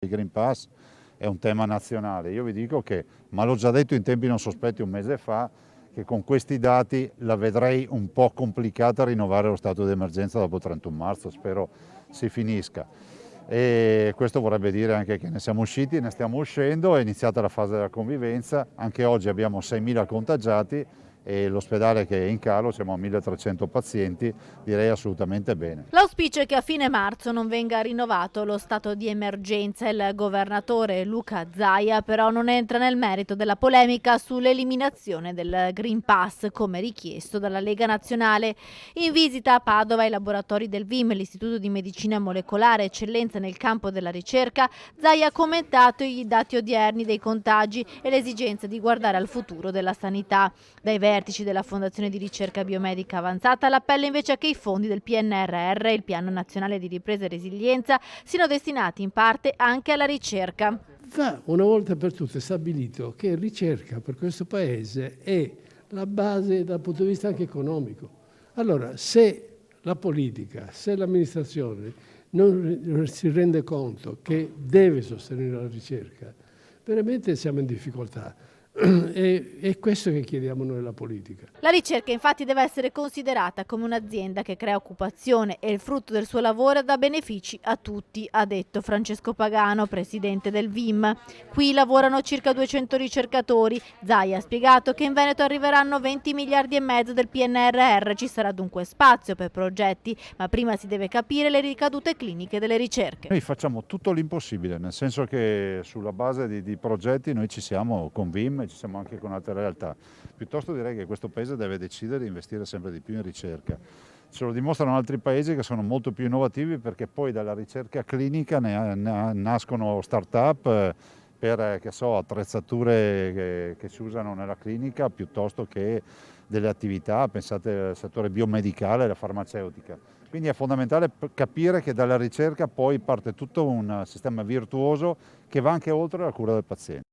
Il Green Pass è un tema nazionale. Io vi dico che, ma l'ho già detto in tempi non sospetti un mese fa, che con questi dati la vedrei un po' complicata a rinnovare lo stato di emergenza dopo il 31 marzo, spero si finisca. E questo vorrebbe dire anche che ne siamo usciti, ne stiamo uscendo, è iniziata la fase della convivenza, anche oggi abbiamo 6.000 contagiati e l'ospedale che è in calo, siamo a 1.300 pazienti, direi assolutamente bene. L'auspicio è che a fine marzo non venga rinnovato lo stato di emergenza. Il governatore Luca Zaia però non entra nel merito della polemica sull'eliminazione del Green Pass come richiesto dalla Lega Nazionale. In visita a Padova ai laboratori del VIM, l'Istituto di Medicina Molecolare Eccellenza nel campo della ricerca, Zaia ha commentato i dati odierni dei contagi e l'esigenza di guardare al futuro della sanità. Dai vertici della Fondazione di Ricerca Biomedica Avanzata l'appello invece a che i fondi del PNRR, il Piano Nazionale di Ripresa e Resilienza, siano destinati in parte anche alla ricerca. Va una volta per tutte stabilito che ricerca per questo Paese è la base dal punto di vista anche economico. Allora, se la politica, se l'amministrazione non si rende conto che deve sostenere la ricerca, veramente siamo in difficoltà. È questo che chiediamo noi alla politica. La ricerca infatti deve essere considerata come un'azienda che crea occupazione e il frutto del suo lavoro dà benefici a tutti, ha detto Francesco Pagano, presidente del VIM. Qui lavorano circa 200 ricercatori. Zaia ha spiegato che in Veneto arriveranno 20 miliardi e mezzo del PNRR, ci sarà dunque spazio per progetti, ma prima si deve capire le ricadute cliniche delle ricerche. Noi facciamo tutto l'impossibile, nel senso che sulla base di progetti noi ci siamo con VIM e ci siamo anche con altre realtà. Piuttosto direi che questo Paese deve decidere di investire sempre di più in ricerca. Ce lo dimostrano altri paesi che sono molto più innovativi perché poi dalla ricerca clinica nascono start-up per che so, attrezzature che si usano nella clinica piuttosto che delle attività, pensate al settore biomedicale e alla farmaceutica. Quindi è fondamentale capire che dalla ricerca poi parte tutto un sistema virtuoso che va anche oltre la cura del paziente.